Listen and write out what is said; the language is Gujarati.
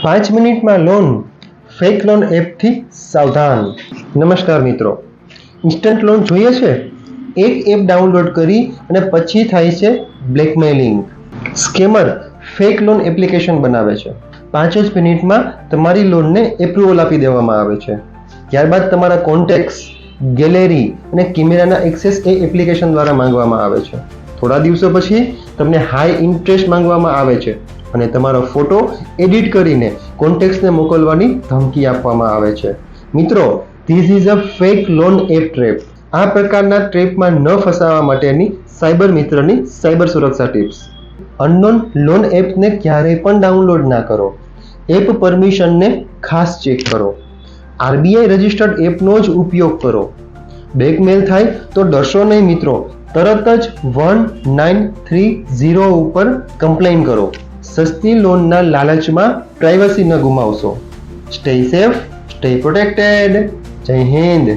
5 મિનિટમાં લોન, ફેક લોન એપથી સાવધાન. નમસ્કાર મિત્રો, ઇન્સ્ટન્ટ લોન જોઈએ છે? એક એપ ડાઉનલોડ કરી અને પછી થાય છે blackmailing. Scammer fake loan application બનાવે છે. 5 જ મિનિટમાં તમારી લોનને એપ્રુવલ આપી દેવામાં આવે છે. ત્યારબાદ તમારા કોન્ટેક્ટ્સ, ગેલેરી અને કેમેરાના એક્સેસ એ એપ્લિકેશન દ્વારા માંગવામાં આવે છે. થોડા દિવસો પછી તમને હાઈ ઇન્ટરેસ્ટ માંગવામાં આવે છે અને તમારો ફોટો એડિટ કરીને કોન્ટેક્ટ્સને મોકલવાની ધમકી આપવામાં આવે છે. મિત્રો, this is a fake loan app trap. આ પ્રકારના ટ્રેપમાં ન ફસાવા માટેની સાયબર મિત્રની સાયબર સુરક્ષા ટિપ્સ. અનનોન લોન એપને ક્યારેય પણ ડાઉનલોડ ના કરો. એપ પરમિશનને ખાસ ચેક કરો. RBI રજિસ્ટર્ડ એપનો જ ઉપયોગ કરો. બ્લેકમેલ થાય તો ડરશો નહીં મિત્રો, તરત જ 1930 ઉપર કમ્પ્લેન કરો. સસ્તી લોનના લાલચમાં પ્રાઇવસી ન ગુમાવશો. Stay safe, stay protected. Jai Hind.